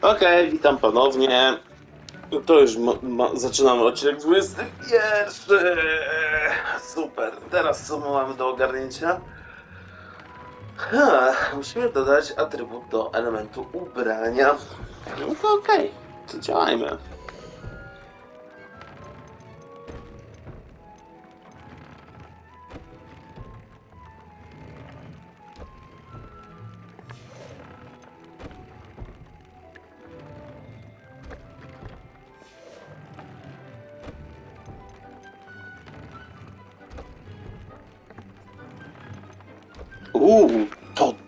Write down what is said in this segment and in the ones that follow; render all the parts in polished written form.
Okej, witam ponownie. To już zaczynamy odcinek 21. Super. Teraz co mamy do ogarnięcia? Musimy dodać atrybut do elementu ubrania. No to okej, to działajmy.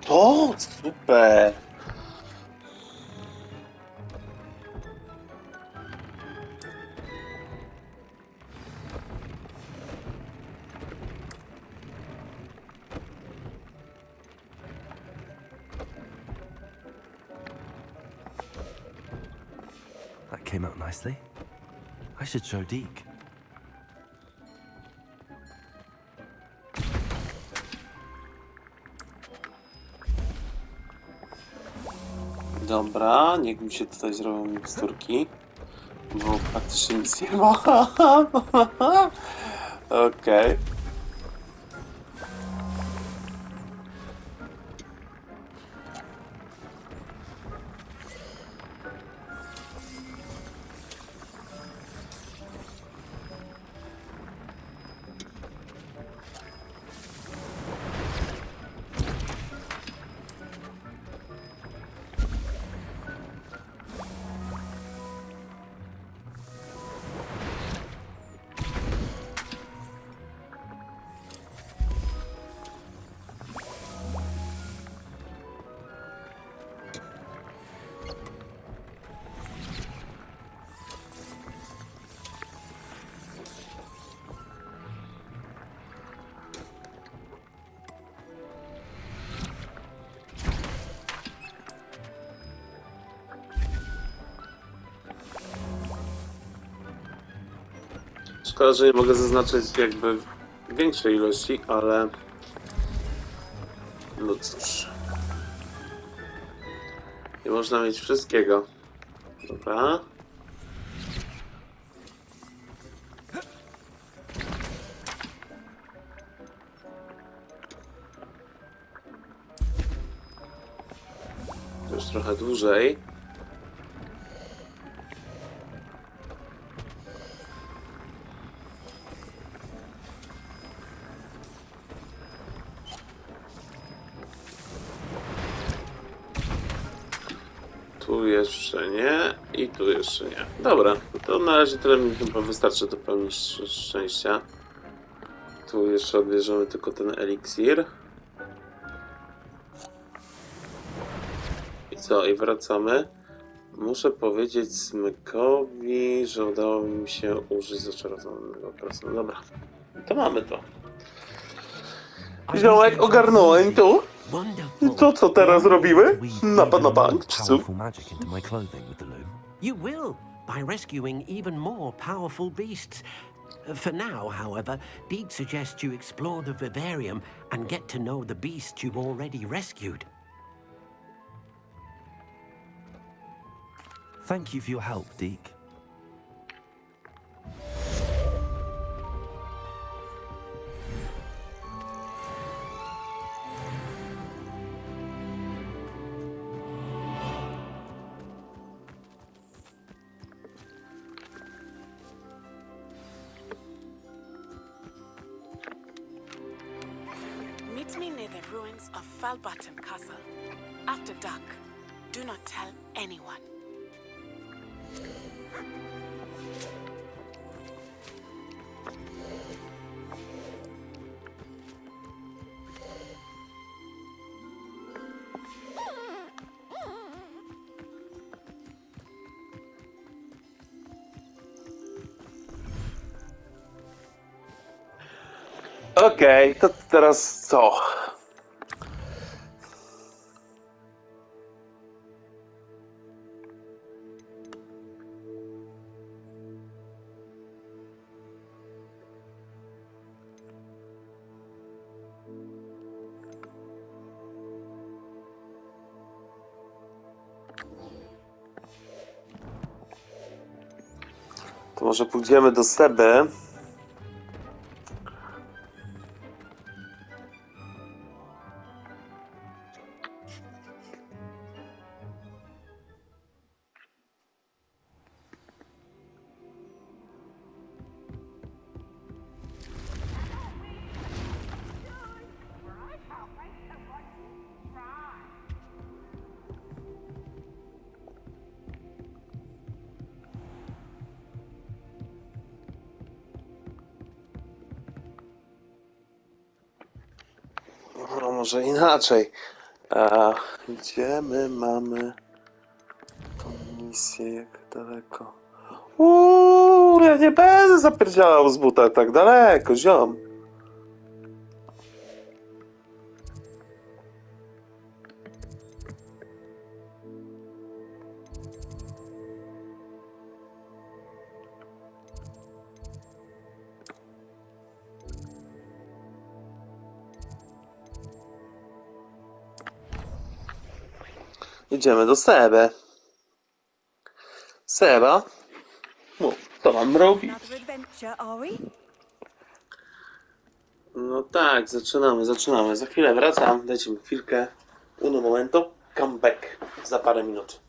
To super. That came out nicely. I should show Deke. Dobra, niech mi się tutaj zrobią miksturki, bo praktycznie nic nie ma. Okej. Szkoda, że nie mogę zaznaczyć jakby większej ilości, ale no cóż. Nie można mieć wszystkiego. Dobra. To już trochę dłużej. Tu jeszcze nie i tu jeszcze nie. Dobra, to na razie tyle mi chyba wystarczy do pełni szczęścia. Tu jeszcze odbierzemy tylko ten eliksir. I co? I wracamy. Muszę powiedzieć Smykowi, że udało mi się użyć zaczarowanego prasu. No dobra, to mamy to. Ziołek, ogarnąłem tu. I to co teraz robimy? Napad na bank, czy co? You will, by rescuing even more powerful beasts. For now, however, Deke suggests you explore the vivarium and get to know the beasts you've already rescued. Thank you for your help, Deke. Meet me near the ruins of Falbutton Castle. After dark, do not tell anyone. Okej, to teraz co? To może pójdziemy do Seby. No, może inaczej. Gdzie my mamy tą misję? Jak daleko? Ja nie będę zapierdziałał z buta tak daleko, ziom. Idziemy do Seby. Seba? Co mam robić? Another adventure, are we? No tak, zaczynamy. Za chwilę wracam. Dajcie mi chwilkę. Uno momento. Come back. Za parę minut.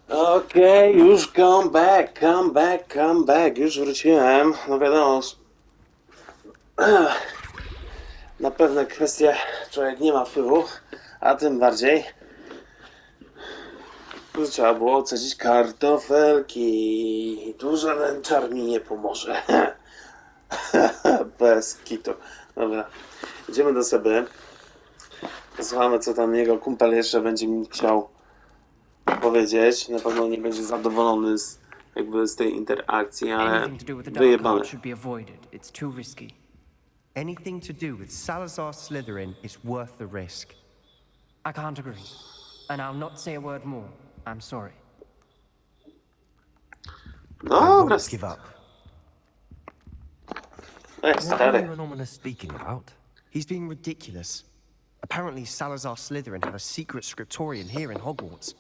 Okej, już come back. Już wróciłem. No wiadomo, na pewne kwestie człowiek nie ma wpływu, a tym bardziej trzeba było ocedzić kartofelki. Tu żaden czar mi nie pomoże. Bez kitu. Dobra, idziemy do Seby. Słuchamy, co tam jego kumpel jeszcze będzie mi chciał powiedzieć. Na pewno nie będzie zadowolony z tej interakcji, ale Anything to do with the dark wyjebane. art should be avoided. It's too risky. Anything to do with Salazar Slytherin is worth the risk. I can't agree. And I'll not say a word more. I'm sorry. I Dobra, won't give up. ej, What are stary. you and Ominous speaking about? He's being ridiculous. Apparently, Salazar Slytherin had a secret scriptorium here in Hogwarts.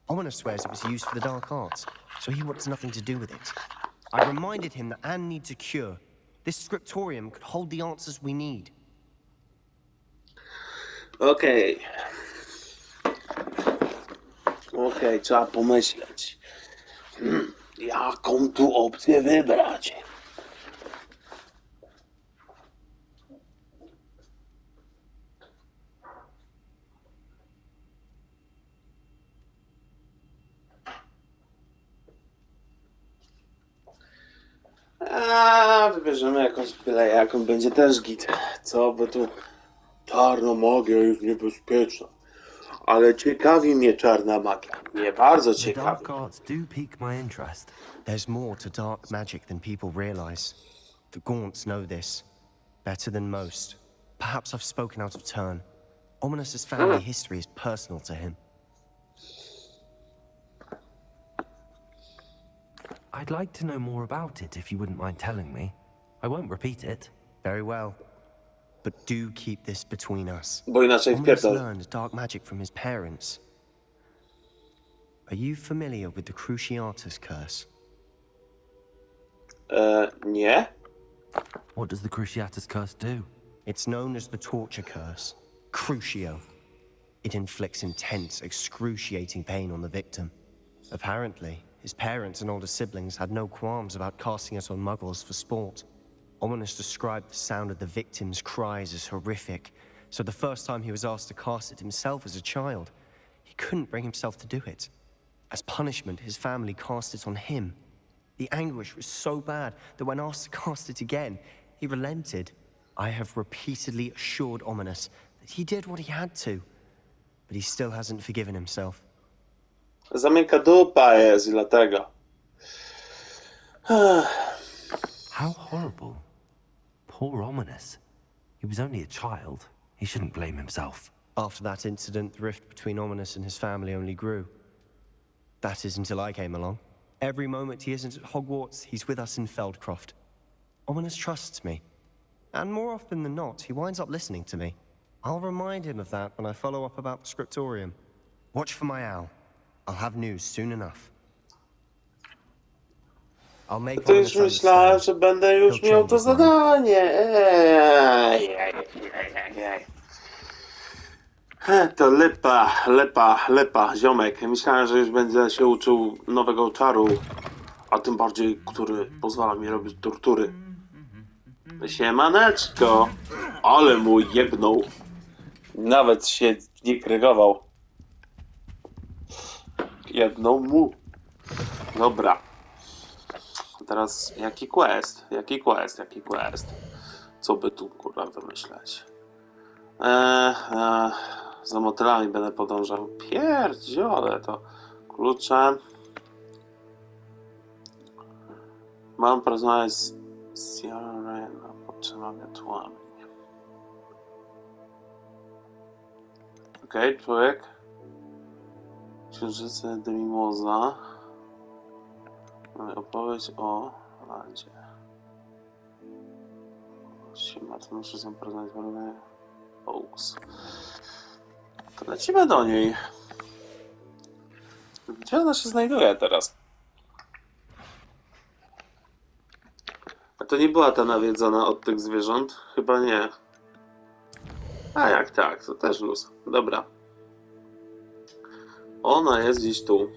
Ominous swears it was used for the dark arts, so he wants nothing to do with it. I reminded him that Anne needs a cure. This scriptorium could hold the answers we need. Okej, trzeba pomyśleć. Jaką tu opcję wybrać? Wybierzemy jakąś byle jaką, będzie też git. Co by tu... Czarna magia jest niebezpieczna. Ale ciekawi mnie czarna magia. Nie bardzo The ciekawi. dark arts do pique my interest. There's more to dark magic than people realize. The Gaunts know this better than most. Perhaps I've spoken out of turn. Ominous's family history is personal to him. I'd like to know more about it if you wouldn't mind telling me. I won't repeat it. Very well. But do keep this between us. Bo inaczej Ominous wpierdol. learned dark magic from his parents. Are you familiar with the Cruciatus curse? Nie? What does the Cruciatus curse do? It's known as the torture curse, Crucio. It inflicts intense, excruciating pain on the victim. Apparently, his parents and older siblings had no qualms about casting it on muggles for sport. Ominous described the sound of the victim's cries as horrific, so the first time he was asked to cast it himself as a child, he couldn't bring himself to do it. As punishment, his family cast it on him. The anguish was so bad that when asked to cast it again, he relented. I have repeatedly assured Ominous that he did what he had to, but he still hasn't forgiven himself. Za miękka dupa jest i dlatego. How horrible. Poor Ominous. He was only a child. He shouldn't blame himself. After that incident, the rift between Ominous and his family only grew. That is until I came along. Every moment he isn't at Hogwarts, he's with us in Feldcroft. Ominous trusts me. And more often than not, he winds up listening to me. I'll remind him of that when I follow up about the scriptorium. Watch for my owl. I'll have news soon enough. I'll make To już Ominous myślałem, understand. że będę już He'll miał change to his mind. zadanie. To lepa, ziomek. Myślałem, że już będę się uczył nowego czaru, a tym bardziej, który pozwala mi robić tortury. Siemaneczko, ale mu jebnął. Nawet się nie krygował. Jebnął mu. Dobra. Teraz jaki quest? Co by tu kurwa wymyśleć? Za motylami będę podążał. Pierdziole to. Klucze. Mam porozmawiać z Jarena pod 3 wiatłami. Okej, człowiek. Księżyce de Mimoza. Mamy opowieść o Landzie. Siema, to muszę z nią porozmawiać. Oaks. To lecimy do niej. Gdzie ona się znajduje teraz? A to nie była ta nawiedzona od tych zwierząt? Chyba nie. A jak tak, to też luz. Dobra. Ona jest gdzieś tu.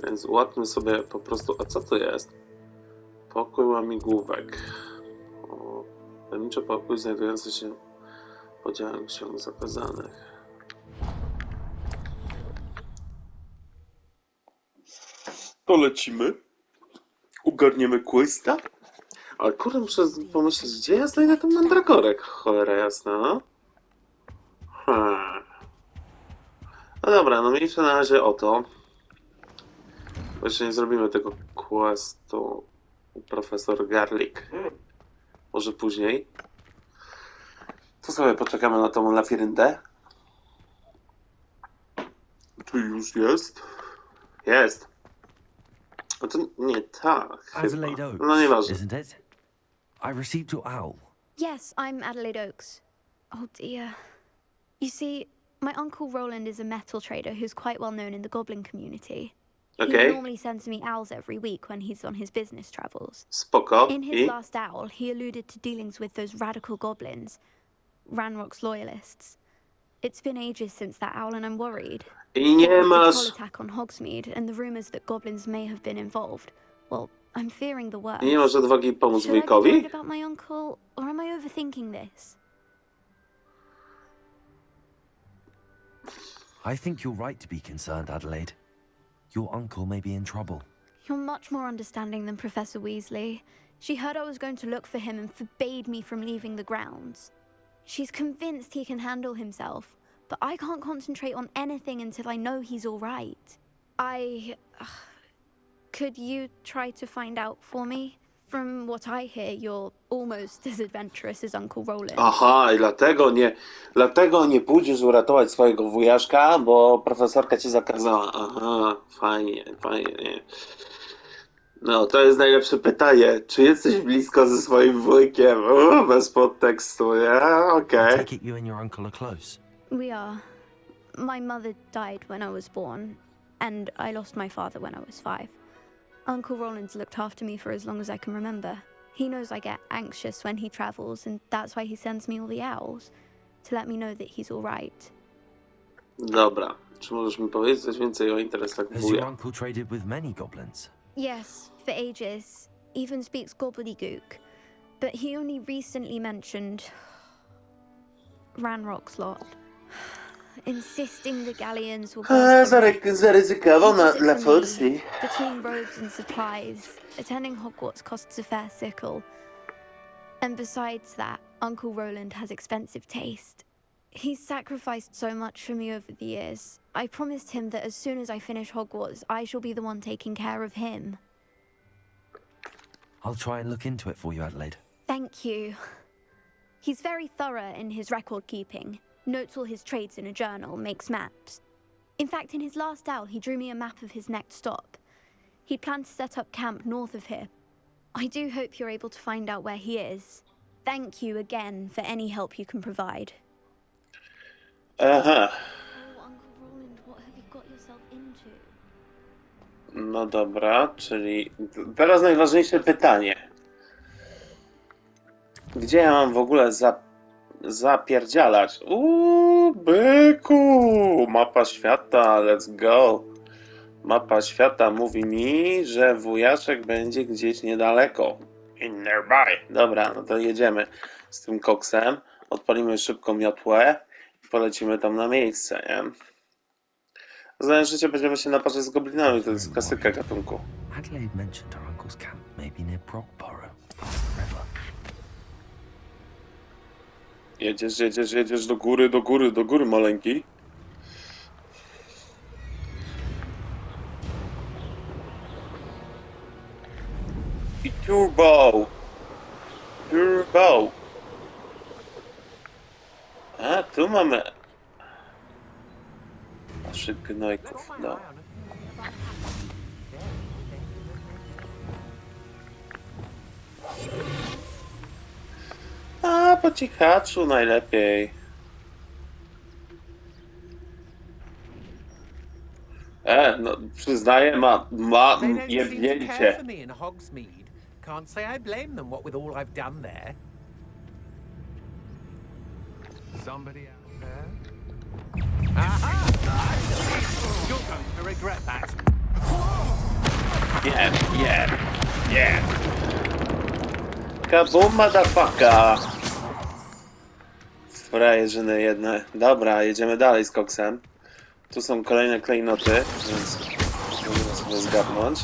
Więc ułatwmy sobie po prostu... A co to jest? Pokój łamigłówek. Tajemniczy pokój znajdujący się w podziale ksiąg zakazanych. To lecimy. Ugarniemy questa. Ale kurde, muszę pomyśleć, gdzie ja znajdę ten mandragorek. Cholera jasna, no. No dobra, no miejmy na razie o to. Bo jeszcze nie zrobimy tego questu u profesor Garlic. Może później. To sobie poczekamy na tą lafiryndę. Czy już jest? Jest. No to nie tak. Adelaide Chyba. Oaks, No nieważne. isn't it? I received your owl. Yes, I'm Adelaide Oaks. Oh dear. You see, my uncle Roland is a metal trader who's quite well known in the goblin community. Okay. He normally sends me owls every week when he's on his business travels. Spoko. In his last owl, he alluded to dealings with those radical goblins, Ranrock's loyalists. It's been ages since that owl and I'm worried. I nie With the masz... troll attack on Hogsmeade and the rumors that goblins may have been involved, well, I'm fearing the worst. I nie masz odwagi pomóc Should I be wujkowi? worried about my uncle, or am I overthinking this? I think you're right to be concerned, Adelaide. Your uncle may be in trouble. You're much more understanding than Professor Weasley. She heard I was going to look for him and forbade me from leaving the grounds. She's convinced he can handle himself, but I can't concentrate on anything until I know he's all right. Could you try to find out for me? From what I hear, you're almost as adventurous as Uncle Roland. Aha, i dlatego nie pójdziesz uratować swojego wujaszka, bo profesorka ci zakazała. Aha, fajnie. No, to jest najlepsze pytanie. Czy jesteś blisko ze swoim wujkiem? Bez podtekstu, nie? I Okej. take it you and your uncle are close. We are. My mother died when I was born, and I lost my father when I was 5. Uncle Roland's looked after me for as long as I can remember. He knows I get anxious when he travels, and that's why he sends me all the owls, to let me know that he's all right. Dobra. Czy możesz mi powiedzieć coś więcej o interesach Has your wuja? uncle traded with many goblins? Yes, for ages. Even speaks gobbledygook. But he only recently mentioned Ranrock's lot. Insisting the galleons will Zaryzykował He does it dla for me. forsji. Between robes and supplies, attending Hogwarts costs a fair sickle. And besides that, Uncle Roland has expensive taste. He's sacrificed so much for me over the years. I promised him that as soon as I finish Hogwarts, I shall be the one taking care of him. I'll try and look into it for you, Adelaide. Thank you. He's very thorough in his record keeping, notes all his trades in a journal, makes maps. In fact, in his last owl, he drew me a map of his next stop. He'd planned to set up camp north of here. I do hope you're able to find out where he is. Thank you again for any help you can provide. Aha. Oh, Uncle Roland, what have you got yourself into? No dobra, czyli teraz najważniejsze pytanie. Gdzie ja mam w ogóle zapierdzialać? Byku! Mapa świata, let's go. Mapa świata mówi mi, że wujaszek będzie gdzieś niedaleko. In nearby. Dobra, no to jedziemy z tym koksem. Odpalimy szybko miotłę i polecimy tam na miejsce, nie? Znając życie, będziemy się naparzać z goblinami, to jest klasyka gatunku. Adelaide mentioned her uncle's camp may be near Brockborough. River. Jedziesz do góry, maleńki. I turbo! A, tu mamy... naszych gnojków, no. A, po cichaczu najlepiej. No, przyznaję, ma They don't seem to care jebnięcie. for me in Hogsmeade. Can't say I blame them, what with all I've done there. Somebody out there? Aha! You're going to regret that. Yeah. Kaboom, motherfucker! Frajerzyny jedne. Dobra, jedziemy dalej z koksem. Tu są kolejne klejnoty, więc możemy sobie zgarnąć.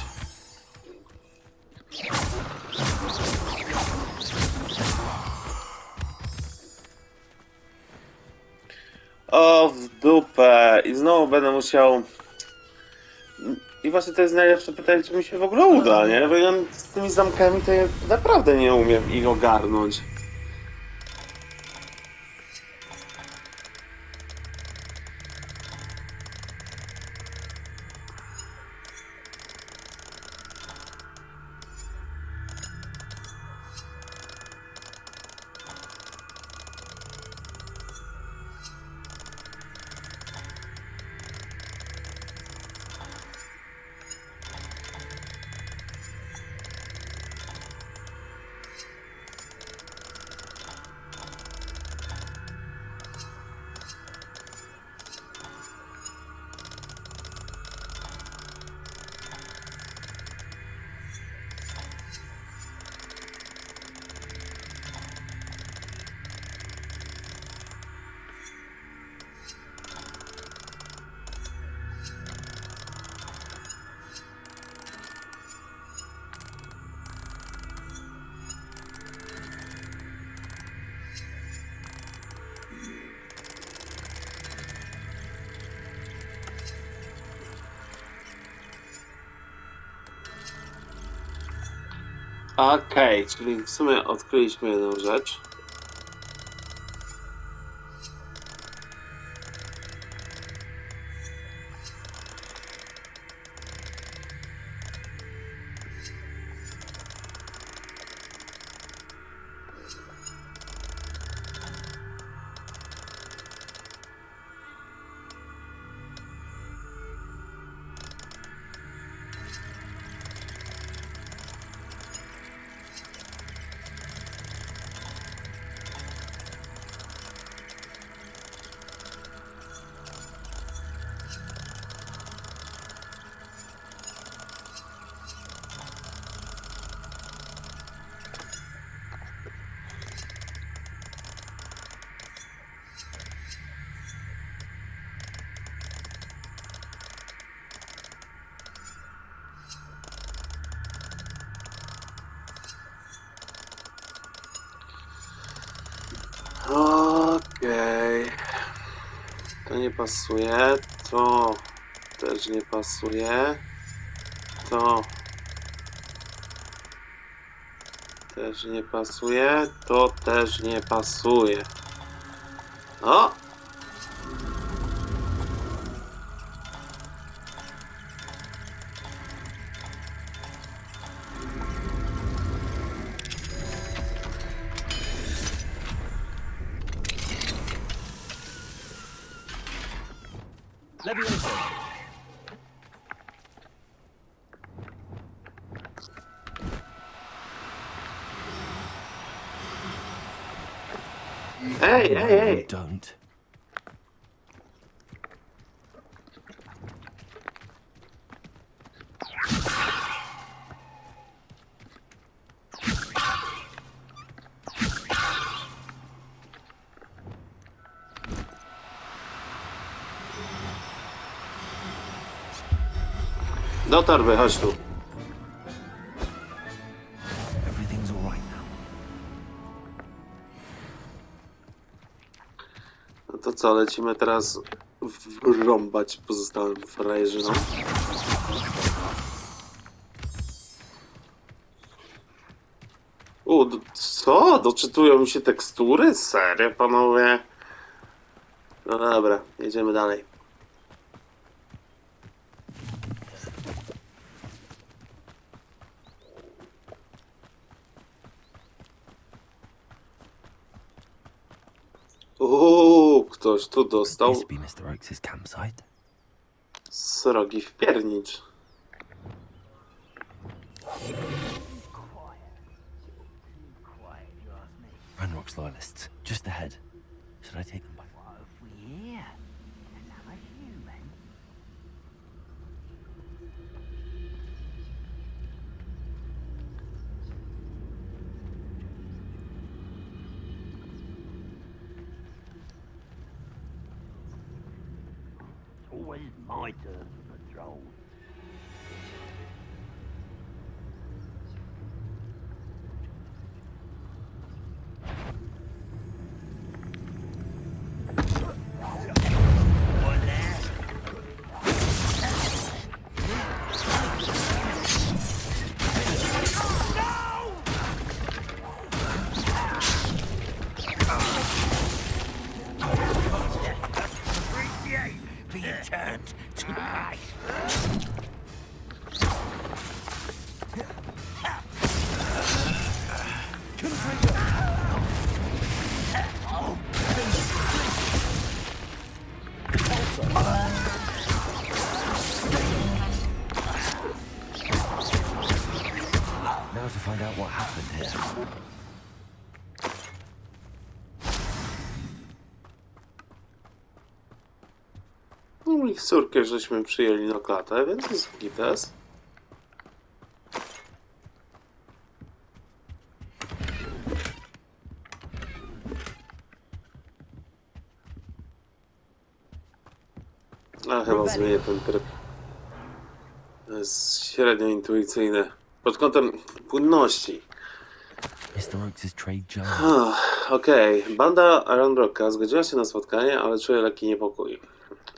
O, w dupę! I znowu będę musiał... I właśnie to jest najlepsze pytanie, czy mi się w ogóle uda, nie? Bo ja z tymi zamkami to ja naprawdę nie umiem ich ogarnąć. Okej, czyli w sumie odkryliśmy jedną rzecz. nie pasuje. To też nie pasuje. To też nie pasuje. To też nie pasuje. O! Hey, No, hey, you hey! don't. Do torby, chodź tu. Everything's all right now. No to co, lecimy teraz wrąbać pozostałym frajerzynom. Co? Doczytują mi się tekstury? Serio, panowie? No dobra, jedziemy dalej. Ktoś tu dostał This be Mr. Oakes' campsite. srogi wpiernicz. Ranrock's loyalists, just ahead. Should I take them by Always my turn for patrol. Being turned to ice. Now to find out what happened here. No ich córkę żeśmy przyjęli na klatę, więc jest gites. A chyba zmienię ten tryb. To jest średnio intuicyjne. Pod kątem płynności. Mr. Oakes' trade journal. Okej, banda Ranrocka zgodziła się na spotkanie, ale czuje lekki niepokój.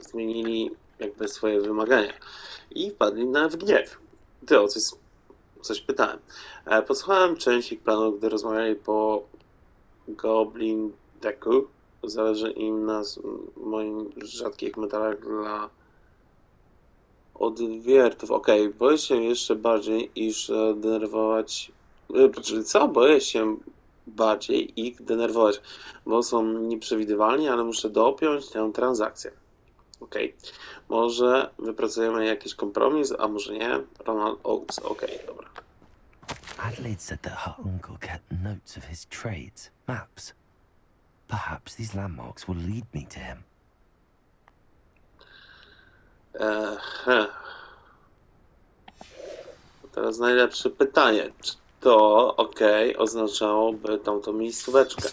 Zmienili jakby swoje wymagania i wpadli w gniew. Ty o coś pytałem. Podsłuchałem część ich planów, gdy rozmawiali po Goblin Decku. Zależy im na moim rzadkich metalach dla odwiertów. Okej, boję się jeszcze bardziej, iż denerwować... Czyli co? Boję się bardziej ich denerwować, bo są nieprzewidywalni, ale muszę dopiąć tę transakcję. Okej. Może wypracujemy jakiś kompromis, a może nie? Ronald Oakes. Okej, dobra. Adelaide said that her uncle kept notes of his trades, maps. Perhaps these landmarks will lead me to him. Teraz najlepsze pytanie. Czy to oznaczałoby tamtą miejscóweczkę?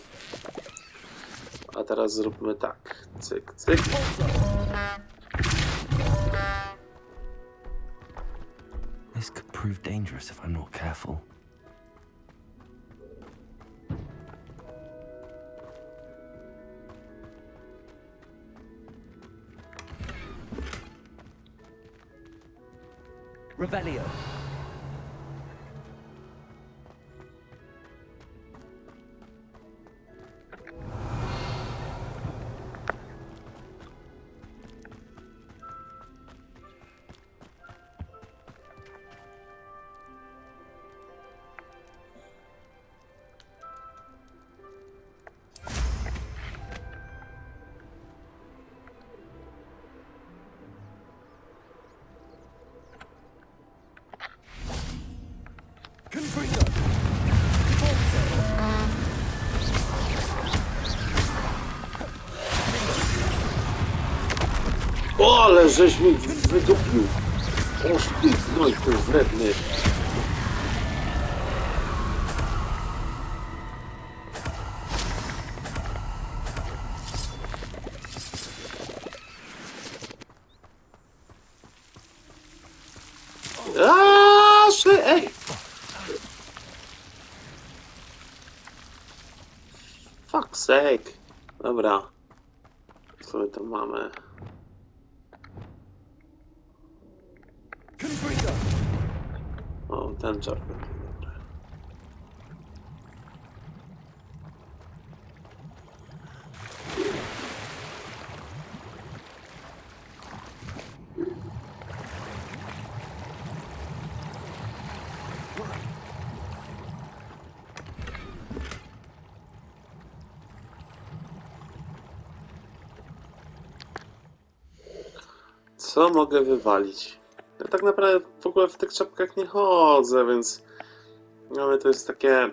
A teraz zróbmy tak. Cyk, cyk. This could prove dangerous if I'm not careful. Revelio. O, ale żeś mi wydupił. Oż ty, no i ty wredny. Ej! Fuck's sake. Dobra. Co my tam mamy? O, ten czarny. Dobra. Co mogę wywalić? Ja tak naprawdę w ogóle w tych czapkach nie chodzę, więc... Ale to jest takie...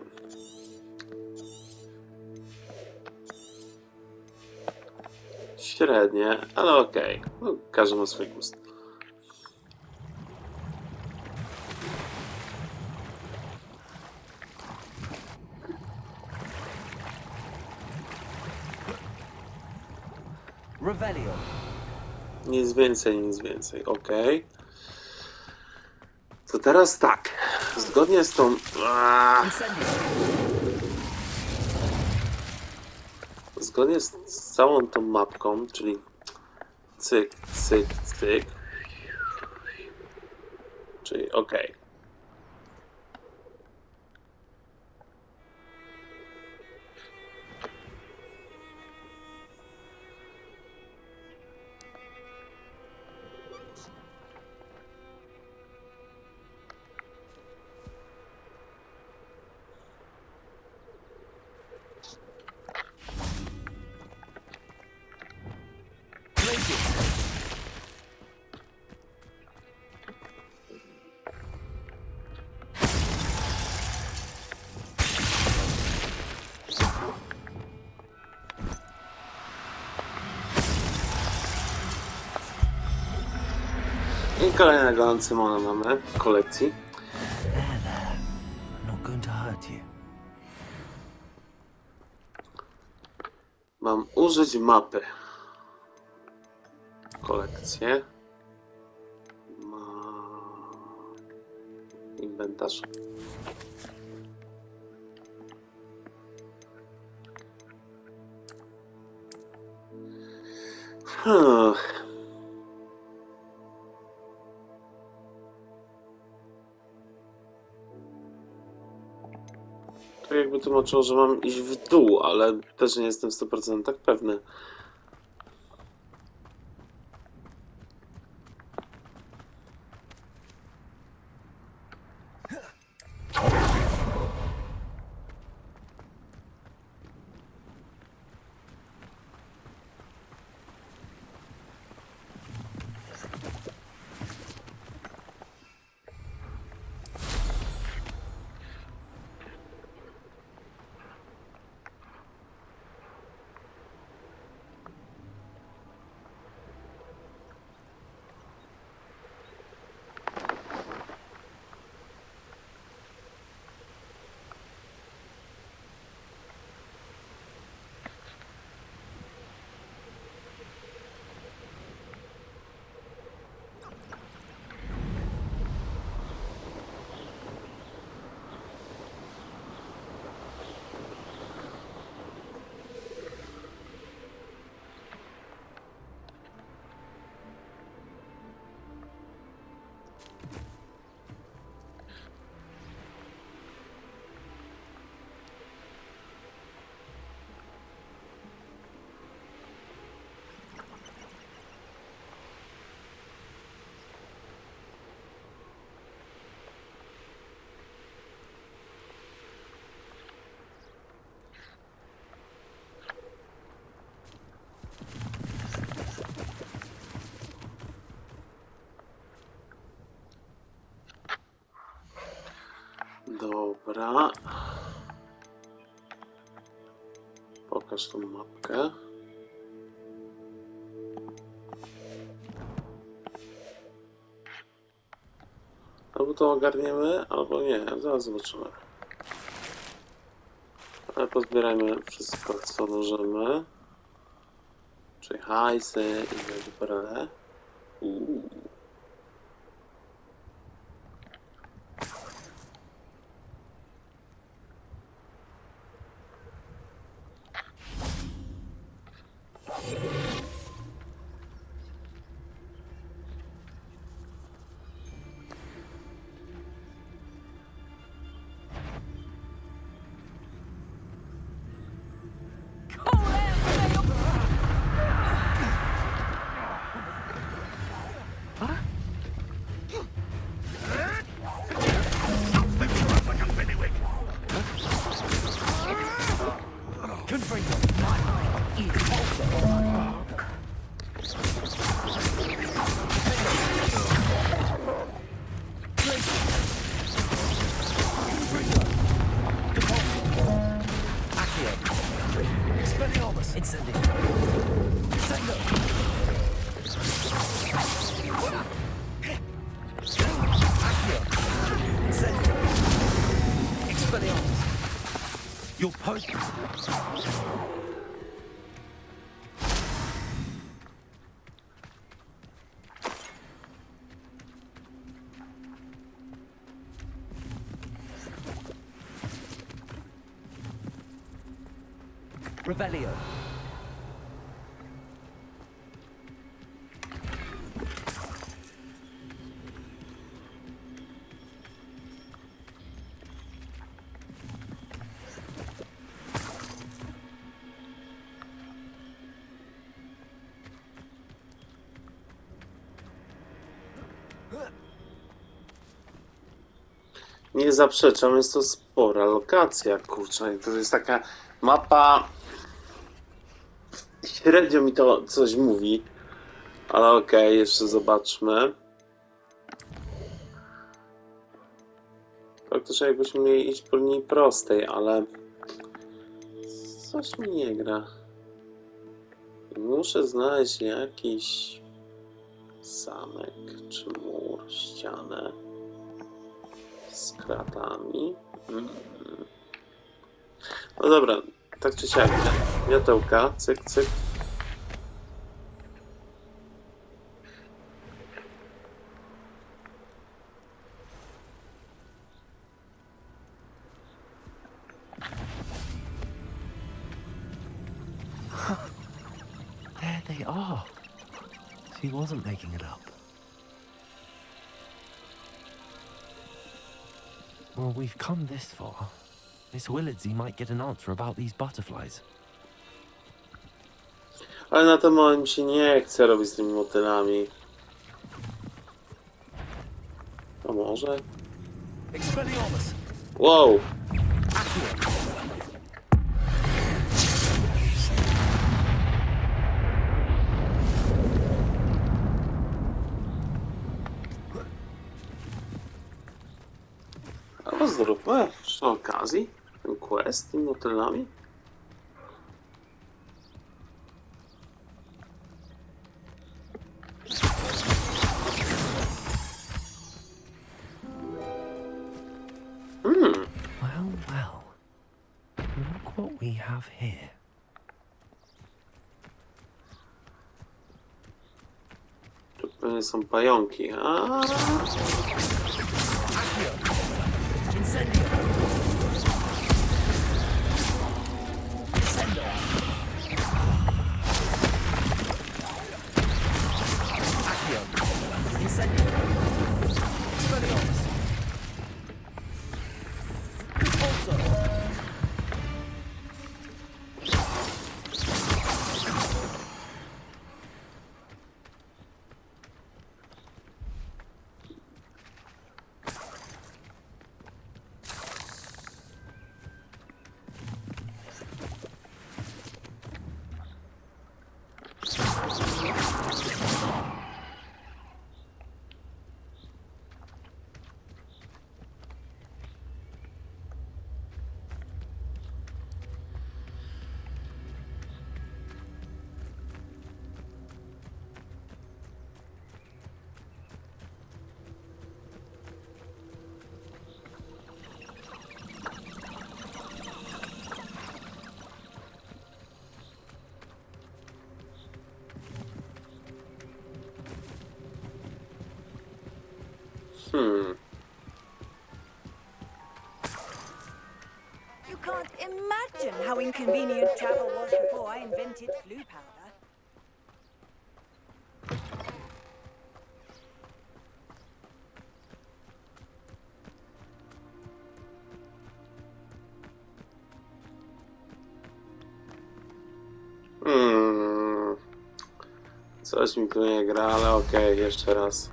średnie, ale okej. No, każdy ma swój gust. Revelio. Nic więcej, nic więcej. Okej. To teraz tak. Zgodnie z tą... Zgodnie z całą tą mapką, czyli cyk, cyk, cyk. Czyli okej. I kolejnego Ancymona mamy w kolekcji. I'm not going to hurt you. Mam użyć mapy. Kolekcję. Inwentarz. To jakby tłumaczyło, że mam iść w dół, ale też nie jestem w 100% pewny. Dobra. Pokaż tą mapkę. Albo to ogarniemy, albo nie. Zaraz zobaczymy. Ale pozbierajmy wszystko, co możemy. Czyli hajsy i inne duperele. Your post. Revelio. Nie zaprzeczam, jest to spora lokacja, kurczę. To jest taka mapa. Średnio mi to coś mówi. Ale okej, jeszcze zobaczmy. Praktycznie jakbyśmy mieli iść po linii prostej, ale coś mi nie gra. Muszę znaleźć jakiś zamek, czy mur, ścianę z kratami. No dobra, tak czy siak. Wiatełka, cyk, cyk. There they are. She wasn't making it up. Well, we've come this far. Miss Willardsey might get an answer about these butterflies. Ale na ten moment mi się nie chce robić z tymi motylami. To może? Expelliarmus! Wow! Albo zróbmy przy okazji ten quest z tymi motylami. Well, well. Look what we have here. To pewnie są pająki. You can't imagine how inconvenient travel was before I invented flu powder. Coś mi tu nie gra, ale okej, jeszcze raz.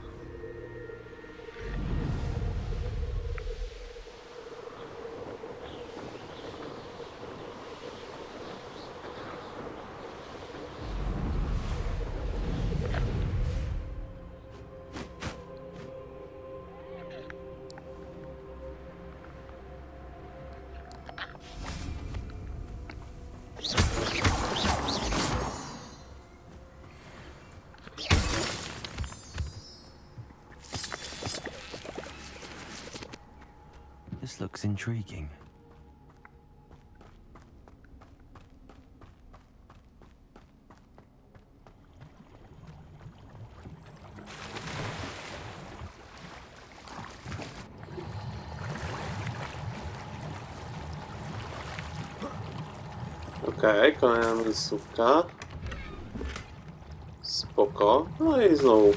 This looks intriguing. Okej, kolejna miejscówka. Spoko. No i znowu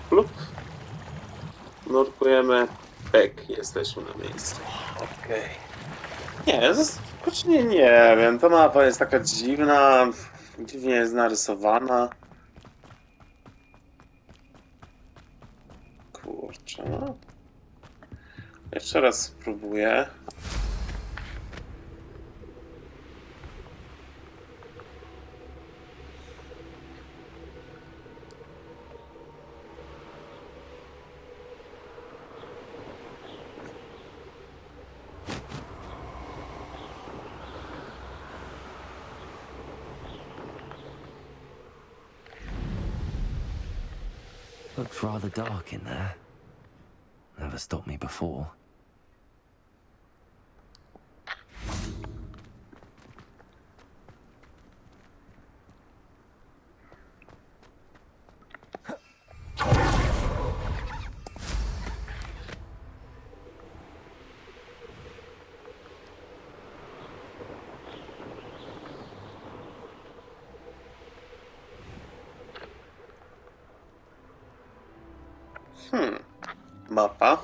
klub. Nurkujemy. Pek, jesteśmy na miejscu. Okej. Nie, skocznie nie wiem. Ta mapa jest taka dziwna. Dziwnie jest narysowana. Kurczę, no. Jeszcze raz spróbuję. Looks rather dark in there. Never stopped me before. Mapa.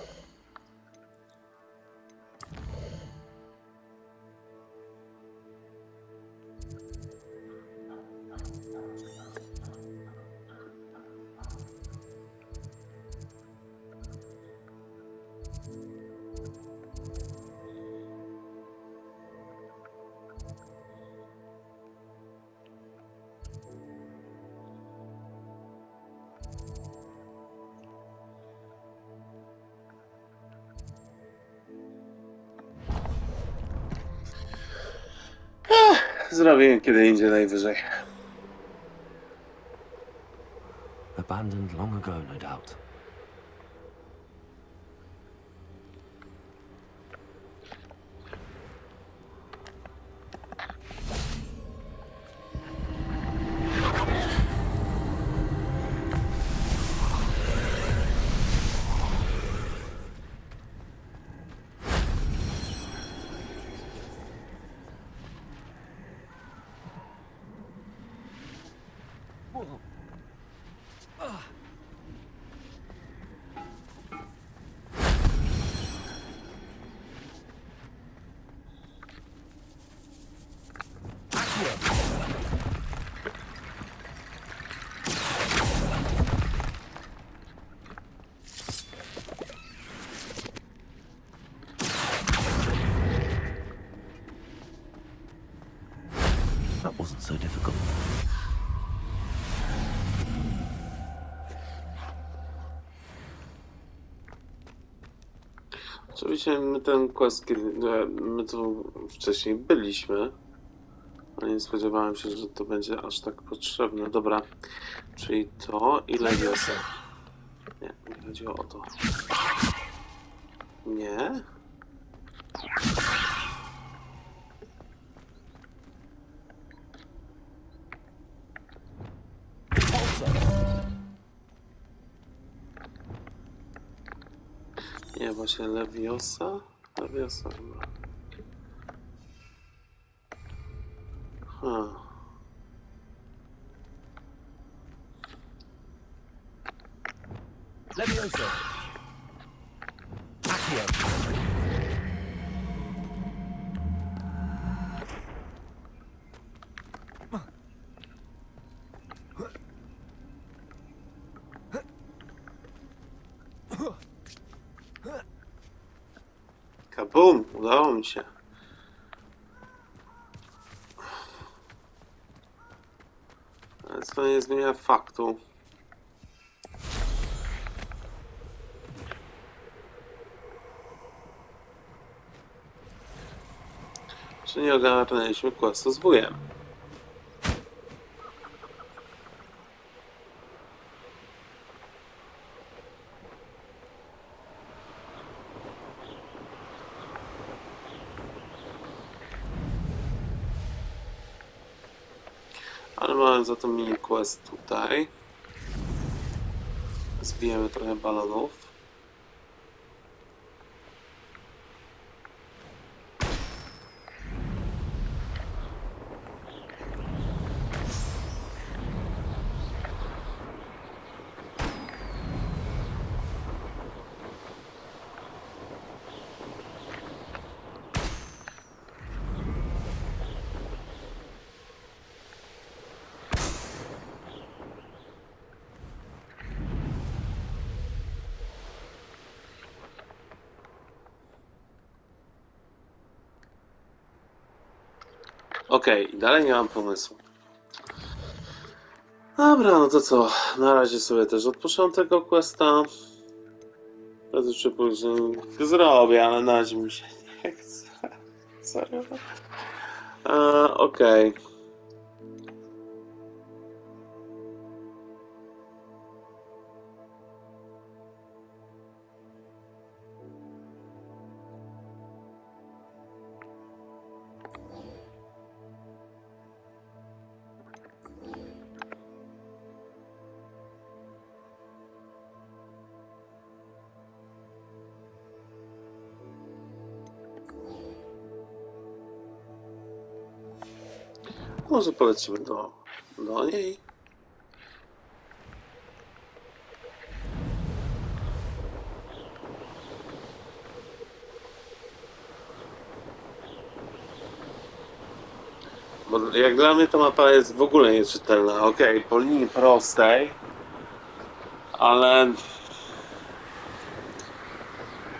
Zrobimy kiedy indziej najwyżej. Abandoned long ago, no doubt. That wasn't so difficult. Oczywiście my ten quest, my tu wcześniej byliśmy, ale nie spodziewałem się, że to będzie aż tak potrzebne. Dobra, czyli to ile jest? Nie, nie chodziło o to. Nie? właśnie Leviosa? Leviosa chyba. Leviosa. Accio. Kabum! Udało mi się. Ale to nie zmienia faktu. Czy nie ogarnęliśmy questu z wujem? Ale mamy za to mini quest tutaj. Zbijemy trochę balonów. Okej, dalej nie mam pomysłu. Dobra, no to co? Na razie sobie też odpuszczam tego questa. Prędzej czy później zrobię, ale na razie mi się nie chce. Serio? Okej. Może polecimy do niej. Bo jak dla mnie ta mapa jest w ogóle nieczytelna. Okej, po linii prostej, ale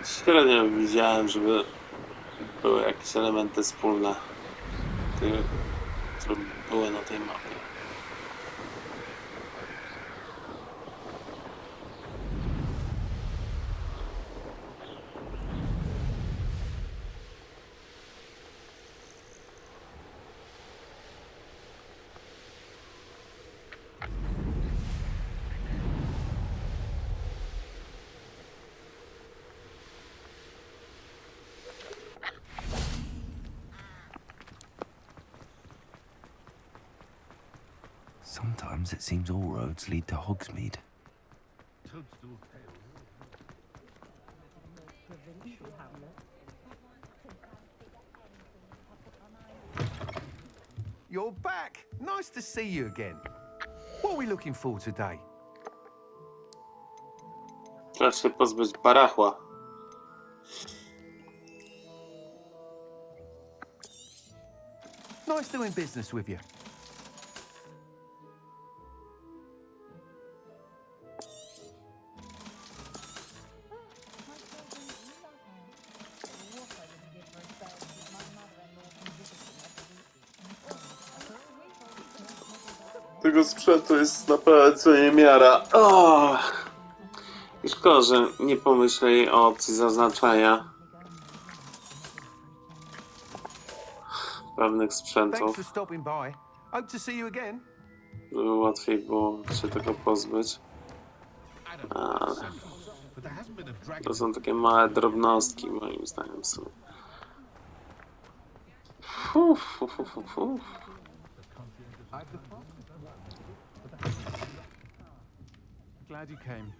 średnio widziałem, żeby były jakieś elementy wspólne, które były na tej mapie. Sometimes it seems all roads lead to Hogsmeade. You're back. Nice to see you again. What are we looking for today? Trzeba się pozbyć barachła. Nice doing business with you. Tego sprzętu jest naprawdę co niemiara. I szkoda, że nie pomyśleli o opcji zaznaczania pewnych Thanks sprzętów, for stopping by. Hope to see you again. żeby łatwiej było się tego pozbyć. Ale to są takie małe drobnostki, moim zdaniem są. Glad you came.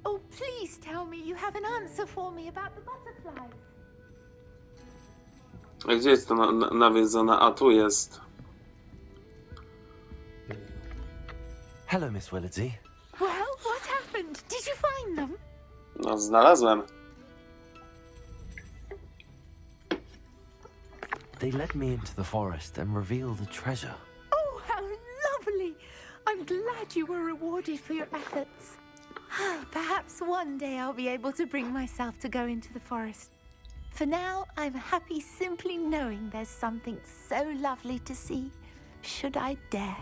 Oh, please tell me you have an answer for me about the butterflies. A gdzie jest to nawiedzone? A tu jest. Hello, Miss Willardsey. Well, what happened? Did you find them? No, znalazłem. They led me into the forest and revealed a treasure. Oh, how lovely! I'm glad you were rewarded for your efforts. Perhaps one day I'll be able to bring myself to go into the forest. For now, I'm happy simply knowing there's something so lovely to see, should I dare.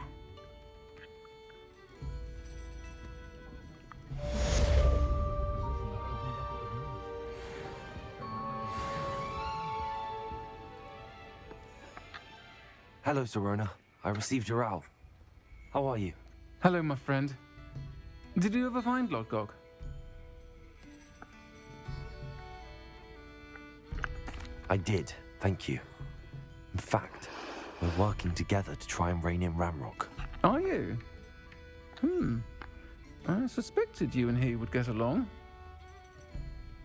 Hello, Serona. I received your owl. How are you? Hello, my friend. Did you ever find Lodgok? I did, thank you. In fact, we're working together to try and rein in Ramrock. Are you? I suspected you and he would get along.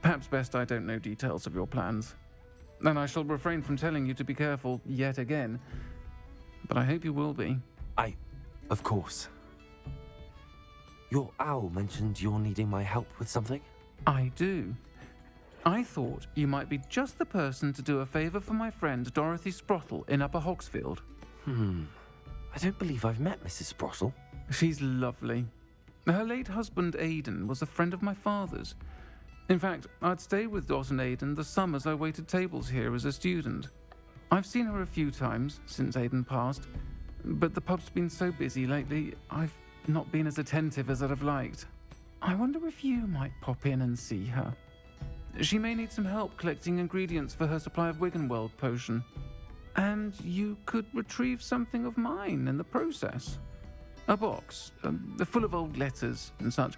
Perhaps best I don't know details of your plans. And I shall refrain from telling you to be careful yet again. But I hope you will be. Of course. Your owl mentioned you're needing my help with something? I do. I thought you might be just the person to do a favor for my friend Dorothy Sprottle in Upper Hogsfield. I don't believe I've met Mrs. Sprottle. She's lovely. Her late husband Aidan was a friend of my father's. In fact, I'd stay with Dot and Aidan the summers I waited tables here as a student. I've seen her a few times since Aidan passed, but the pub's been so busy lately, I've not been as attentive as I'd have liked. I wonder if you might pop in and see her. She may need some help collecting ingredients for her supply of Wiggenweld potion. And you could retrieve something of mine in the process. A box, full of old letters and such.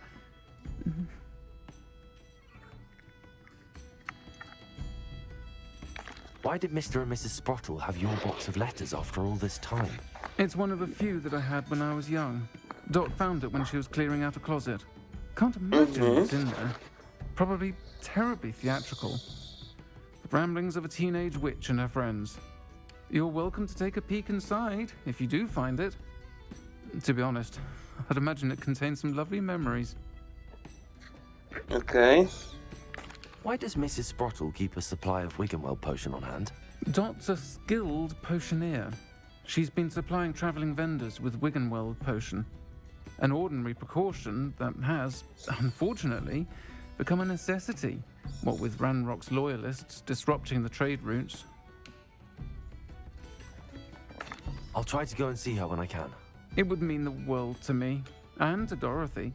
Why did Mr. and Mrs. Sprottle have your box of letters after all this time? It's one of a few that I had when I was young. Dot found it when she was clearing out a closet. Can't imagine what's in there. Probably terribly theatrical. The ramblings of a teenage witch and her friends. You're welcome to take a peek inside, if you do find it. To be honest, I'd imagine it contains some lovely memories. Okay. Why does Mrs. Sprottle keep a supply of Wiggenweld potion on hand? Dot's a skilled potioneer. She's been supplying travelling vendors with Wiggenweld potion. An ordinary precaution that has, unfortunately, become a necessity, what with Ranrock's loyalists disrupting the trade routes. I'll try to go and see her when I can. It would mean the world to me, and to Dorothy.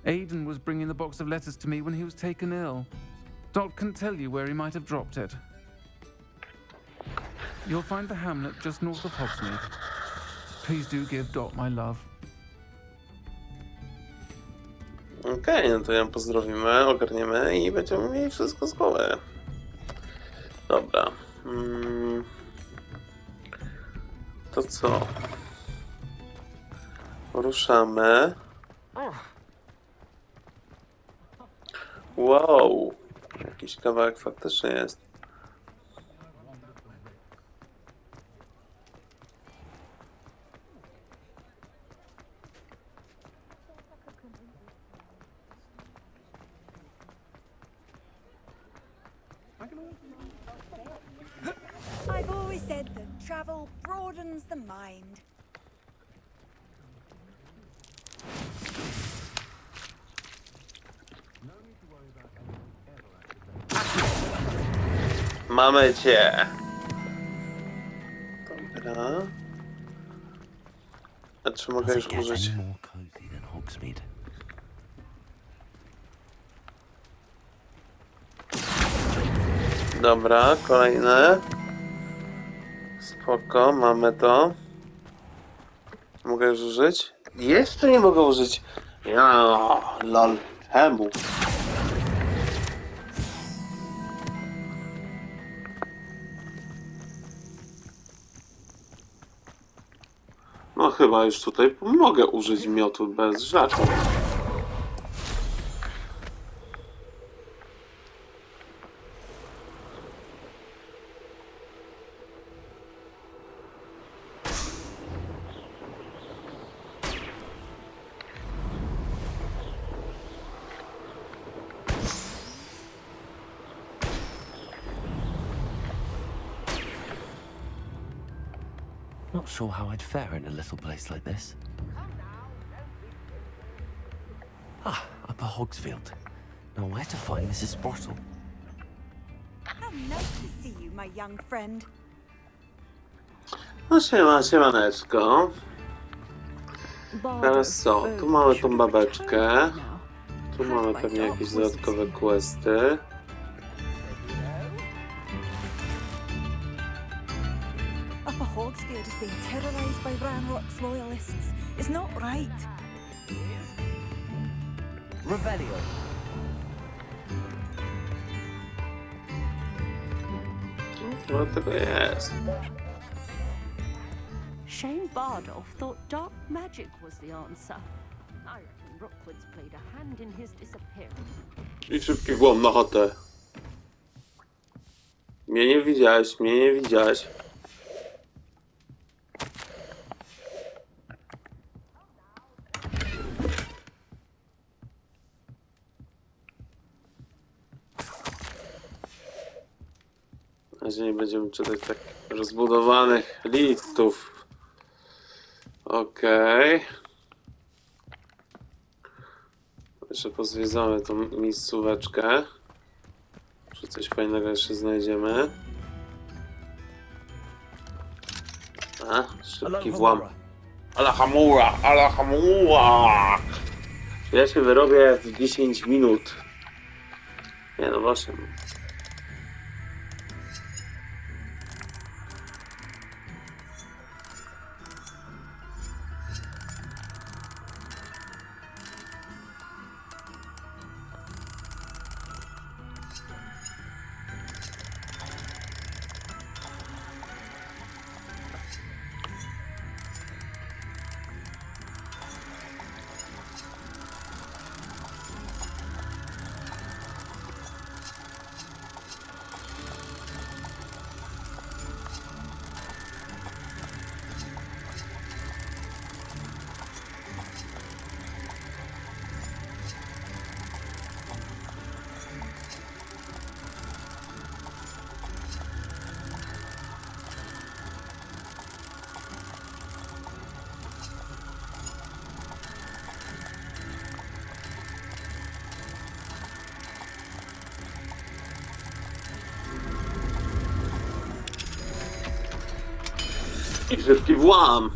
Aidan was bringing the box of letters to me when he was taken ill. Dot can tell you where he might have dropped it. You'll find the hamlet just north of Hogsmeade. Please do give Dot my love. Okej, no to ją pozdrowimy, ogarniemy i będziemy mieli wszystko z głowy. Dobra. To co? Ruszamy. Wow! Jakiś kawałek faktycznie jest. I've always said that travel broadens the mind. Mamy cię! Dobra. A czy mogę już użyć? Dobra, kolejne. Spoko, mamy to. Mogę już użyć? Jeszcze nie mogę użyć. Ja, lol, czemu? No chyba już tutaj mogę użyć miotu bez żartu. Not sure how I'd fare in a little place like this. Ah, Upper Hogsfield. Now where to find Mrs. Sprottle? How nice to see you, my young friend. No siemaneczko. Teraz co? Tu mamy tą babeczkę. Tu mamy pewnie jakieś dodatkowe questy. Upper Hogsfield is being terrorized by Ranrock's loyalists. It's not right. Revelio. No tego jest. Shane Bardolph thought dark magic was the answer. I reckon Rookwood's played a hand in his disappearance. I szybki włam na chatę. Mnie nie widziałeś, mnie nie widziałeś. Na razie nie będziemy czytać tak rozbudowanych listów. Okej. Jeszcze pozwiedzamy tą miejscóweczkę. Czy coś fajnego jeszcze znajdziemy? A, szybki włam. Alhamura, alhamura! Ja się wyrobię w 10 minut. Nie no właśnie. I szybki włam.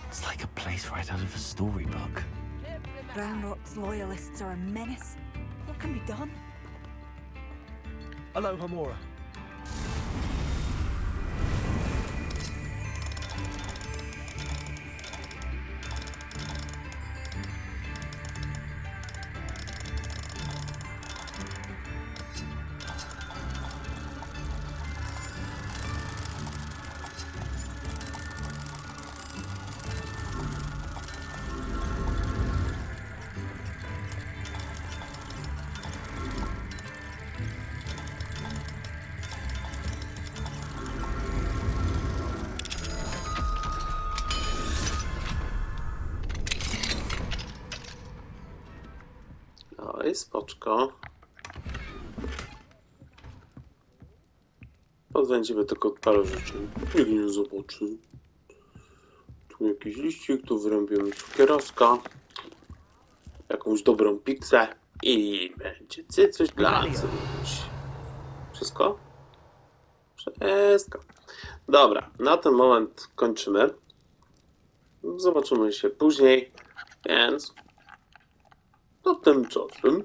It's like a place right out of a storybook. Ranrock's loyalists are a menace. What can be done? Aloha Mora. Oj, spoczko. Odwędzimy tylko parę rzeczy. Nikt nie zobaczy. Tu jakiś liścik, tu wyrąbimy cukierowska. Jakąś dobrą pizzę. I będzie coś dla nas. Wszystko? Wszystko. Dobra, na ten moment kończymy. Zobaczymy się później. Więc... No tymczasem